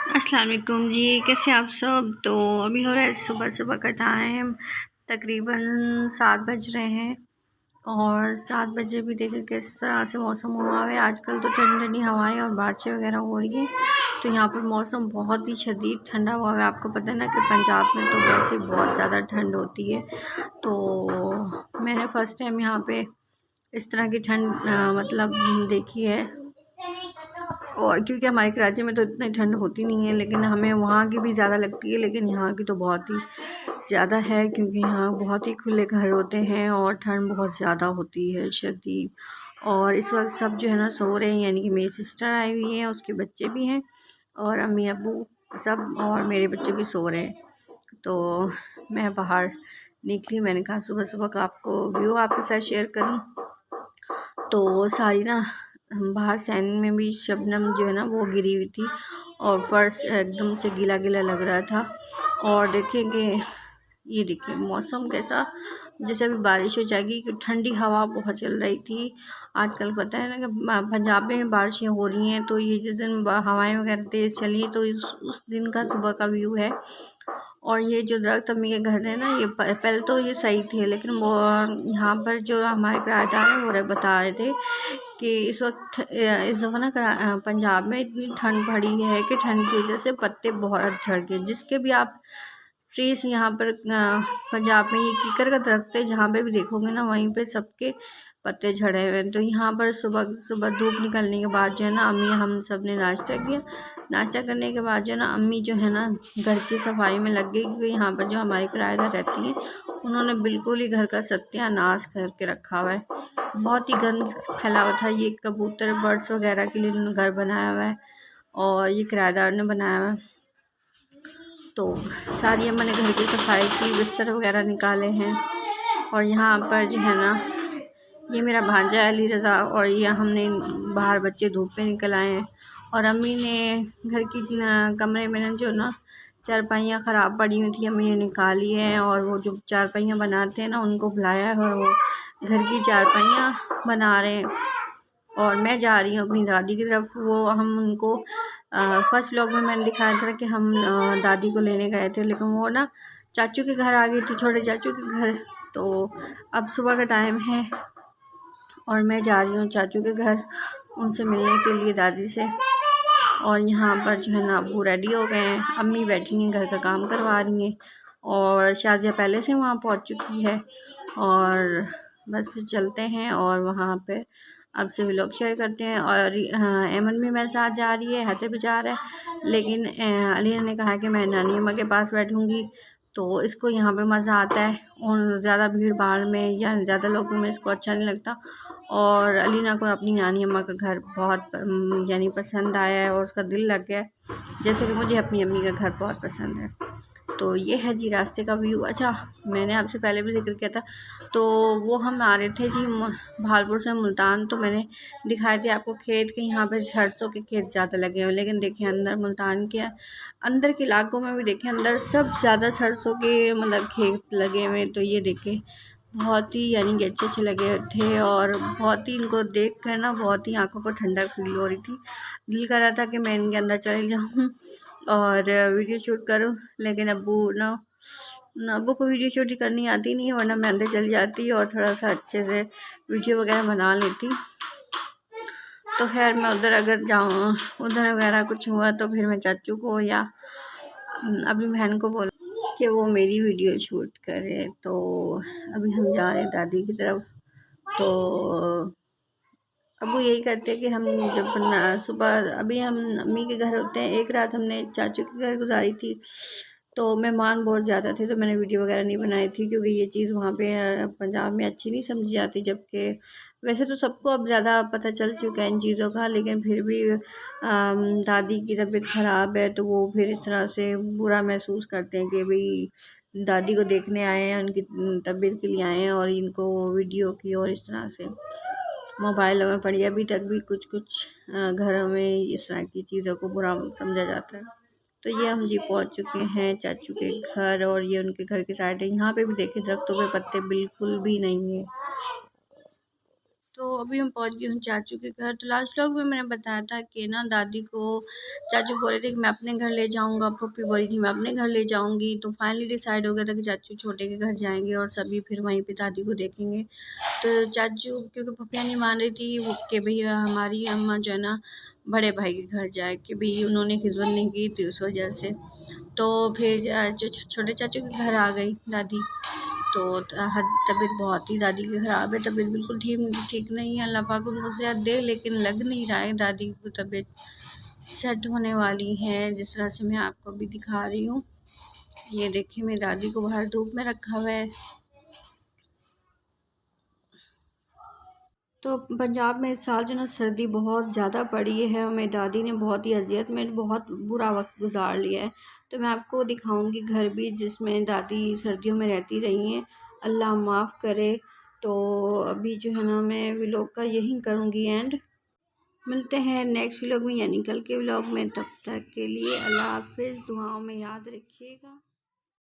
अस्सलाम वालेकुम जी, कैसे आप सब। तो अभी हो रहा है सुबह सुबह का टाइम, तकरीबन 7 बज रहे हैं और 7 बजे भी देखें किस तरह से मौसम हुआ है। आजकल तो ठंडी ठंडी हवाएं और बारिशें वगैरह हो रही हैं, तो यहाँ पर मौसम बहुत ही शदीद ठंडा हुआ है। आपको पता है ना कि पंजाब में तो वैसे बहुत ज़्यादा ठंड होती है। तो मैंने फ़र्स्ट टाइम यहाँ पे इस तरह की ठंड मतलब देखी है। और क्योंकि हमारे कराची में तो इतनी ठंड होती नहीं है, लेकिन हमें वहाँ की भी ज़्यादा लगती है, लेकिन यहाँ की तो बहुत ही ज़्यादा है, क्योंकि यहाँ बहुत ही खुले घर होते हैं और ठंड बहुत ज़्यादा होती है शदीद। और इस वक्त सब जो है ना सो रहे हैं, यानी कि मेरी सिस्टर आई हुई है, उसके बच्चे भी हैं और अम्मी अब्बू सब, और मेरे बच्चे भी सो रहे हैं। तो मैं बाहर निकली, मैंने कहा सुबह सुबह का आपको व्यू आपके साथ शेयर करूँ। तो सारी ना बाहर सैनिंग में भी शबनम जो है ना वो गिरी हुई थी और फर्श एकदम से गीला गीला लग रहा था। और देखेंगे ये देखिए मौसम कैसा, जैसे अभी बारिश हो जाएगी, कि ठंडी हवा बहुत चल रही थी। आजकल पता है ना कि पंजाब में बारिशें हो रही हैं, तो ये जिस दिन हवाएं वगैरह तेज़ चली तो उस दिन का सुबह का व्यू है। और ये जो दरख्त अम्मी के घर है ना, ये पहले तो ये सही थे, लेकिन वो यहाँ पर जो हमारे किराएदार हैं वो बता रहे थे कि इस वक्त इस दफ़ा ना पंजाब में इतनी ठंड पड़ी है कि ठंड की वजह से पत्ते बहुत झड़ गए। जिसके भी आप ट्रीज यहाँ पर पंजाब में, ये कीकर का दरख्त है, जहाँ पे भी देखोगे ना वहीं पे सबके पत्ते झड़े हुए हैं। तो यहाँ पर सुबह सुबह धूप निकलने के बाद जो है ना अम्मी हम सब ने नाश्ता किया। नाश्ता करने के बाद जो है ना अम्मी जो है ना घर की सफाई में लग गई, क्योंकि यहाँ पर जो हमारी किराएदार रहती हैं उन्होंने बिल्कुल ही घर का सत्यानाश करके रखा हुआ है। बहुत ही गंद फैला हुआ था। ये कबूतर बर्ड्स वगैरह के लिए उन्होंने घर बनाया हुआ है और ये किराएदार ने बनाया हुआ है। तो सारी अम्मा ने घर की सफाई की, बिस्तर वगैरह निकाले हैं। और यहाँ पर जो है ना ये मेरा भांजा है अली रज़ा, और ये हमने बाहर बच्चे धूप पे निकल आए हैं। और अम्मी ने घर की कमरे में जो ना चारपाइयाँ ख़राब पड़ी हुई थी, अम्मी ने निकाली है, और वो जो चारपाइयाँ बनाते हैं ना उनको बुलाया है और वो घर की चारपाइयाँ बना रहे हैं। और मैं जा रही हूँ अपनी दादी की तरफ। वो हम उनको फर्स्ट व्लॉग में मैंने दिखाया था कि हम दादी को लेने गए थे, लेकिन वो ना चाचू के घर आ गई थी, छोटे चाचू के घर। तो अब सुबह का टाइम है और मैं जा रही हूँ चाचू के घर उनसे मिलने के लिए, दादी से। और यहाँ पर जो है ना अब्बू रेडी हो गए हैं, अम्मी बैठी हैं घर का काम करवा रही हैं, और शाजिया पहले से वहाँ पहुँच चुकी है। और बस फिर चलते हैं और वहाँ पे अब से व्लॉग शेयर करते हैं। और एमन भी मेरे साथ जा रही है, हैदर भी जा रहा है, लेकिन अली ने कहा कि मैं नानी अम्मा के पास बैठूँगी, तो इसको यहाँ पे मज़ा आता है और ज़्यादा भीड़ भाड़ में या ज़्यादा लोगों में इसको अच्छा नहीं लगता। और अलीना को अपनी नानी अम्मा का घर बहुत यानी पसंद आया है और उसका दिल लग गया है, जैसे कि मुझे अपनी अम्मी का घर बहुत पसंद है। तो ये है जी रास्ते का व्यू। अच्छा, मैंने आपसे पहले भी जिक्र किया था, तो वो हम आ रहे थे जी भालपुर से मुल्तान, तो मैंने दिखाए थे आपको खेत के, यहाँ पे सरसों के खेत ज़्यादा लगे हुए, लेकिन देखिए अंदर मुल्तान के अंदर के इलाकों में भी देखें अंदर सब ज़्यादा सरसों के मतलब खेत लगे हुए। तो ये देखें बहुत ही यानी कि अच्छे अच्छे लगे थे, और बहुत ही इनको देख कर ना बहुत ही आंखों को ठंडक फील हो रही थी। दिल कर रहा था कि मैं इनके अंदर चली जाऊँ और वीडियो शूट करूँ, लेकिन अब्बू को वीडियो शूट करनी आती नहीं, वरना मैं अंदर चली जाती और थोड़ा सा अच्छे से वीडियो वगैरह बना लेती। तो खैर मैं उधर अगर जाऊँ, उधर वगैरह कुछ हुआ तो फिर मैं चाचू को या अपनी बहन को बोल कि वो मेरी वीडियो शूट करे। तो अभी हम जा रहे हैं दादी की तरफ। तो अब वो यही करते हैं कि हम जब सुबह अभी हम अम्मी के घर होते हैं, एक रात हमने चाचू के घर गुजारी थी, तो मेहमान बहुत ज़्यादा थे, तो मैंने वीडियो वगैरह नहीं बनाई थी, क्योंकि ये चीज़ वहाँ पे पंजाब में अच्छी नहीं समझी जाती। जबकि वैसे तो सबको अब ज़्यादा पता चल चुका है इन चीज़ों का, लेकिन फिर भी दादी की तबीयत ख़राब है, तो वो फिर इस तरह से बुरा महसूस करते हैं कि भाई दादी को देखने आए हैं, उनकी तबीयत के लिए आए हैं, और इनको वीडियो की और इस तरह से मोबाइलों में पड़ी। अभी तक भी कुछ कुछ घरों में इस तरह की चीज़ों को बुरा समझा जाता है। तो ये हम जी पहुंच चुके हैं चाचू के घर, और ये उनके घर की साइड है। यहाँ पे भी देखिए दरख्तों पे पत्ते बिल्कुल भी नहीं है। तो अभी हम पहुंच गए हूँ चाचू के घर। तो लास्ट व्लॉग में मैंने बताया था कि ना दादी को चाचू बोल रहे थे कि मैं अपने घर ले जाऊंगा, पप्पी बोल रही थी मैं अपने घर ले जाऊंगी। तो फाइनली डिसाइड हो गया था कि चाचू छोटे के घर जाएंगे और सभी फिर वहीं पे दादी को देखेंगे। तो चाचू क्योंकि पपिया नहीं मान रही थी वो कि भैया हमारी अम्मा जो है ना बड़े भाई के घर जाए, कि भाई उन्होंने खिदमत नहीं की थी उस वजह से। तो फिर जो छोटे चाचू के घर आ गई दादी। तो तबीयत बहुत ही दादी की ख़राब है, तबीयत बिल्कुल ठीक नहीं है। अल्लाह पाक उनको सेहत दे, लेकिन लग नहीं रहा है दादी की तबीयत सेट होने वाली है। जिस तरह से मैं आपको अभी दिखा रही हूँ, ये देखिए मेरी दादी को बाहर धूप में रखा हुआ है। तो पंजाब में इस साल जो ना सर्दी बहुत ज़्यादा पड़ी है और मेरी दादी ने बहुत ही अजियत में बहुत बुरा वक्त गुजार लिया है। तो मैं आपको दिखाऊंगी घर भी जिसमें दादी सर्दियों में रहती रही हैं, अल्लाह माफ़ करे। तो अभी जो है ना मैं व्लॉग का यही करूँगी एंड। मिलते हैं नेक्स्ट व्लॉग में यानी कल के व्लॉग में। तब तक के लिए अल्लाह हाफिज़, दुआओं में याद रखिएगा।